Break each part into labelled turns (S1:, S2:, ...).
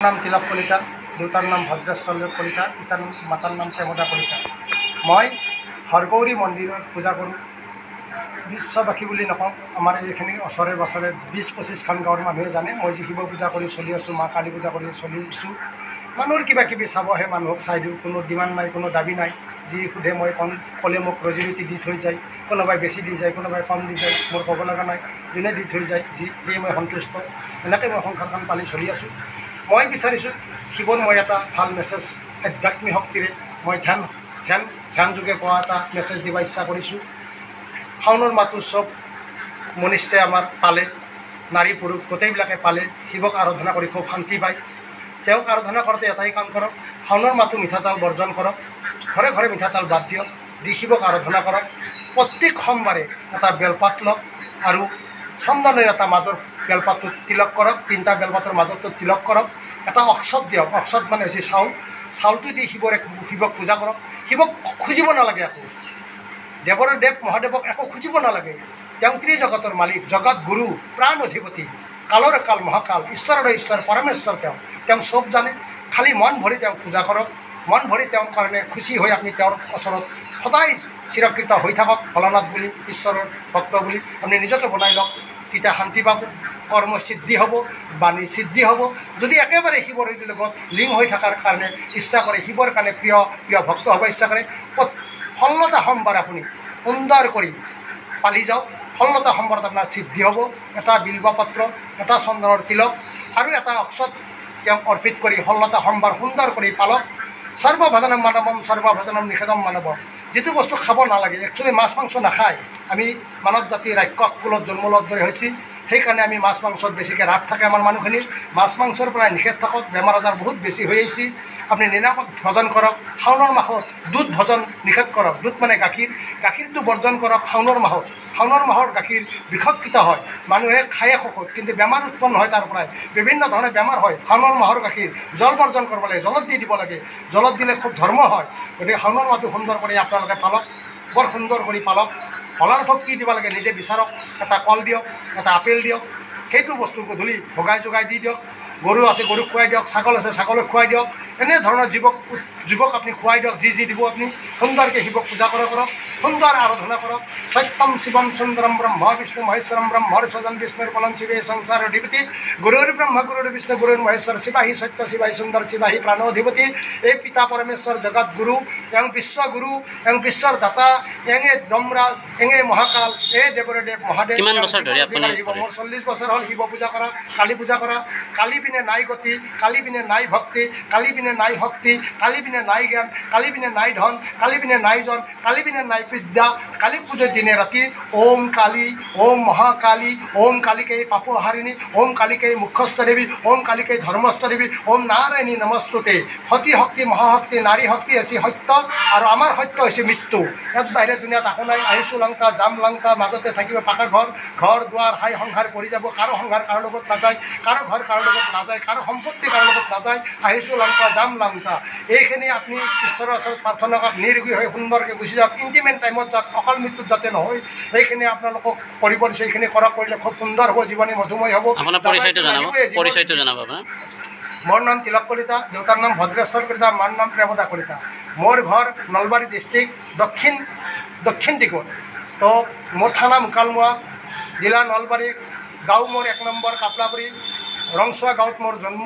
S1: নাম তিলক কলিতা, দেউতাৰ নাম ভদ্ৰেশ্বৰ কলিতা, পিতাৰ মাতাৰ নাম প্ৰেমদা কলিতা। মই হৰগৌৰী মন্দিৰত পূজা কৰোঁ। বিশ্ববাসী বুলি নকওঁ, আমাৰ এইখিনি ওচৰে পাঁজৰে 20-25খন গাঁৱৰ মানুহে জানে মই যি শিৱ পূজা কৰি চলি আছোঁ, মা কালী পূজা কৰি চলি আছোঁ। মানুহৰ কিবা কিবি চাবহে মানুহক চাই দিওঁ, কোনো ডিমাণ্ড নাই, কোনো দাবী নাই। যি সোধে মই ক'লে মোক ৰজি ৰুটি দি থৈ যায়, কোনোবাই বেছি দি যায়, কোনোবাই কম দি যায়, মোৰ ক'ব লগা নাই। যোনে দি থৈ যায় সেয়ে মই সন্তুষ্ট। এনেকৈ মই সংসাৰখন পালি চলি আছোঁ। মই বিচাৰিছোঁ শিৱৰ মই এটা ভাল মেছেজ আধ্যাত্মিক শক্তিৰে মই ধ্যান যোগে পোৱা এটা মেছেজ দিব ইচ্ছা কৰিছোঁ। শাওণৰ মাহটো চব মনুষ্যই আমাৰ পালে, নাৰী পুৰুষ গোটেইবিলাকে পালে শিৱক আৰাধনা কৰি খুব শান্তি পায়। তেওঁক আৰাধনা কৰোঁতে এটাই কাম কৰক, শাওণৰ মাহটো মিঠাতেল বৰ্জন কৰক, ঘৰে ঘৰে মিঠাতেল বাদ দিয়ক, দি শিৱক আৰাধনা কৰক। প্ৰত্যেক সোমবাৰে এটা বেলপাত লওক আৰু চন্দনেৰে এটা মাজৰ বেলপাতটো তিলক কৰক, 3টা বেলপাতৰ মাজতো তিলক কৰক। এটা অক্ষত দিয়ক, অক্ষত মানে হৈছে চাউল, চাউলটো দি শিৱক পূজা কৰক। শিৱক খুজিব নালাগে একো, দেৱৰে দেৱ মহাদেৱক একো খুজিব নালাগে। তেওঁ ত্ৰিজগতৰ মালিক, জগত গুৰু, প্ৰাণ অধিপতি, কালৰ কাল মহাকাল, ঈশ্বৰৰ ঈশ্বৰ পৰমেশ্বৰ। তেওঁ চব জানে। খালী মন ভৰি তেওঁক পূজা কৰক, মন ভৰি তেওঁৰ কাৰণে খুচি হৈ আপুনি তেওঁৰ ওচৰত সদায় চিৰকৃত হৈ থাকক। ভোলানাথ বুলি, ঈশ্বৰৰ ভক্ত বুলি আপুনি নিজকে বনাই লওক, তেতিয়া শান্তি পাব, কৰ্ম সিদ্ধি হ'ব, বাণী সিদ্ধি হ'ব। যদি একেবাৰে শিৱৰ লগত লিংক হৈ থকাৰ কাৰণে ইচ্ছা কৰে, শিৱৰ কাৰণে প্ৰিয় ভক্ত হ'ব ইচ্ছা কৰে, 16টা সোমবাৰ আপুনি সুন্দৰ কৰি পালি যাওক। 16টা সোমবাৰত আপোনাৰ সিদ্ধি হ'ব। এটা বিল্বপত্ৰ, এটা চন্দনৰ তিলক আৰু এটা অক্ষত তেওঁক অৰ্পিত কৰি 16টা সোমবাৰ সুন্দৰ কৰি পালক। সৰ্বভোজনম মানৱম সৰ্বভোজনম নিষেধম মানৱম। যিটো বস্তু খাব নালাগে, একচুৱেলি মাছ মাংস নাখায়। আমি মানৱ জাতি ৰাক্ষস কুলত জন্ম লোৱাৰ দৰে হৈছি, সেইকাৰণে আমি মাছ মাংসত বেছিকৈ ৰাপ থাকে আমাৰ মানুহখিনিৰ। মাছ মাংসৰ পৰা নিষেধ থাকক, বেমাৰ আজাৰ বহুত বেছি হৈ আহিছে। আপুনি নিৰামিষ ভোজন কৰক। শাওণৰ মাহত দুধ ভোজন নিষেধ কৰক, দুধ মানে গাখীৰটো বৰ্জন কৰক। শাওণৰ মাহৰ গাখীৰ বিষাক্ত হয়, মানুহে খায়ে শকত, কিন্তু বেমাৰ উৎপন্ন হয় তাৰ পৰাই, বিভিন্ন ধৰণে বেমাৰ হয়। শাওণৰ মাহৰ গাখীৰ জল বৰ্জন কৰিব লাগে, জলত দি দিব লাগে, জলত দিলে খুব ধৰ্ম হয়। গতিকে শাওণৰ মাহটো সুন্দৰ কৰি আপোনালোকে পালক, বৰ সুন্দৰ কৰি পালক। ফলাৰ্থত কি দিব লাগে নিজে বিচাৰক। এটা কল দিয়ক, এটা আপেল দিয়ক, সেইটো বস্তু গধূলি ভগাই যোগাই দি দিয়ক। গৰু আছে গৰুক খুৱাই দিয়ক, ছাগল আছে ছাগলক খুৱাই দিয়ক। এনেধৰণৰ জীৱক আপুনি খুৱাই দিয়ক, যি দিব আপুনি সুন্দৰকৈ শিৱক পূজা কৰক, সুন্দৰ আৰাধনা কৰক। সত্যম শিৱম সুন্দৰম ব্ৰহ্ম বিষ্ণু মহেশ্বৰম ব্ৰহ্মৰ স্বজন বিষ্ণুৰ কলম শিৱে সংসাৰ অধিপতি গুৰুৰ ব্ৰহ্ম গুৰুৰ বিষ্ণু গুৰুৰ মহেশ্বৰ শিৱাহী সত্য শিৱাহী সুন্দৰ শিৱাহী প্ৰাণ অধিপতি। এই পিতা পৰমেশ্বৰ জগত গুৰু, এওঁ বিশ্বগুৰু, এওঁ বিশ্বৰ দাতা, এঙে যমৰাজ, এঙে মহাকাল, এই দেৱৰে দেৱ মহাদেৱ। মোৰ 40 বছৰ হ'ল শিৱ পূজা কৰা, কালী পূজা কৰা। কালী পিনে নাই গতি, কালী পিনে নাই ভক্তি, কালী পিনে নাই শক্তি, কালী পিনে নাই জ্ঞান, কালী পিনে নাই ধন, কালী পিনে নাই জন, কালী পিনে নাই বিদ্যা। কালী পূজা দিনে ৰাতি ওম কালী, ওম মহাকালী, ওম কালিকেই পাপহাৰিণী, ওম কালিকেই মুখ্যস্থ দেৱী, ওম কালিকেই ধৰ্মস্থ দেৱী, ওম নাৰায়ণী নমস্তুতে। সতী শক্তি মহাশক্তি নাৰী শক্তি হৈছে সত্য, আৰু আমাৰ সত্য হৈছে মৃত্যু। ইয়াত বাহিৰে দুনিয়াত একো নাই। আহিছোঁ লংকা, যাম লংকা, মাজতে থাকিব পাকা ঘৰ দুৱাৰ, হাই সংসাৰ কৰি যাব। কাৰো সংসাৰ কাৰো লগত নাযায়, কাৰো ঘৰ কাৰো লগত নাযায়, কাৰো সম্পত্তি কাৰো লগত নাযায়। আহিছোঁ লংকা, যাম লংকা। এইখিনি আপুনি ঈশ্বৰৰ ওচৰত প্ৰাৰ্থনা কৰক, নিৰোগী হৈ সুন্দৰকৈ গুচি যাওক। ইণ্টিমেট টাইমত যাওক, অকাল মৃত্যুত যাতে নহয়, এইখিনি আপোনালোকক কৰিব দিছোঁ। এইখিনি কৰিলে খুব সুন্দৰ হ'ব, জীৱনী মধুময় হ'ব। মোৰ নাম তিলক কলিতা, দেউতাৰ নাম ভদ্ৰেশ্বৰ কলিতা, মাৰ নাম প্ৰেমদা কলিতা। মোৰ ঘৰ নলবাৰী ডিষ্ট্ৰিক্ট, দক্ষিণ দিগত। তো মোৰ থানা মুকালমুৱা, জিলা নলবাৰী, গাঁও মোৰ 1 নম্বৰ কাপলাবৰী, ৰংচোৱা গাঁৱত মোৰ জন্ম।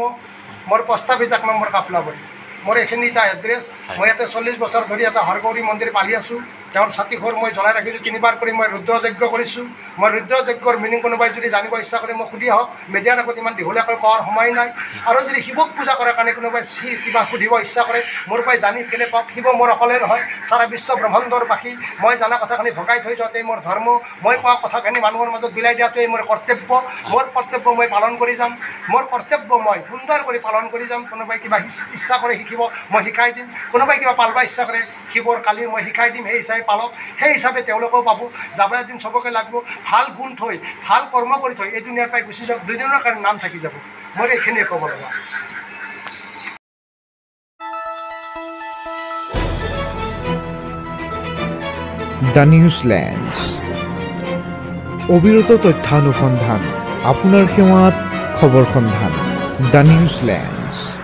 S1: মোৰ পোষ্ট অফিচ 1 নম্বৰ কাপলাবৰী। মোৰ এইখিনি এটা এড্ৰেছ। মই ইয়াতে 40 বছৰ ধৰি এটা হৰগৌৰী মন্দিৰ পালি আছোঁ। তেওঁৰ ছাতিঘৰ মই জ্বলাই ৰাখিছোঁ। 3বাৰ কৰি মই ৰুদ্ৰযজ্ঞ কৰিছোঁ। মই ৰুদ্ৰযজ্ঞৰ মিনিং কোনোবাই যদি জানিব ইচ্ছা কৰে মোক সুধি আহক, মিডিয়াৰ আগত ইমান দীঘলীয়াকৈ কোৱাৰ সময় নাই। আৰু যদি শিৱক পূজা কৰাৰ কাৰণে কোনোবাই কিবা সুধিব ইচ্ছা কৰে, মোৰ পৰাই জানি কেনে পাওক। শিৱ মোৰ অকলে নহয়, সাৰা বিশ্ব ব্ৰহ্মাণ্ডৰ বাসী। মই জনা কথাখিনি ভগাই থৈ যোৱাটোৱেই মোৰ ধৰ্ম। মই কোৱা কথাখিনি মানুহৰ মাজত বিলাই দিয়াটোৱেই মোৰ কৰ্তব্য। মোৰ কৰ্তব্য মই পালন কৰি যাম। মোৰ কৰ্তব্য মই সুন্দৰ কৰি পালন কৰি যাম। কোনোবাই কিবা ইচ্ছা কৰে শিকিব, মই শিকাই দিম। কোনোবাই কিবা পালবা ইচ্ছা কৰে শিৱৰ কালিৰ, মই শিকাই দিম। সেই হিচাপে পালক, সেই হিচাপে তেওঁলোকেও পাব। যাব এদিন চবকে লাগিব। ভাল গুণ থৈ, ভাল কৰ্ম কৰি থৈ এই দুনিয়াৰ পৰাই গুচি যাওক, 2 দিনৰ কাৰণে নাম থাকি যাব। মই এইখিনিয়ে ক'ব লগা।
S2: দ্য নিউজলেণ্ডছ, অবিৰত তথ্যানুসন্ধান, আপোনাৰ সেৱাত খবৰ সন্ধান। The Newslands.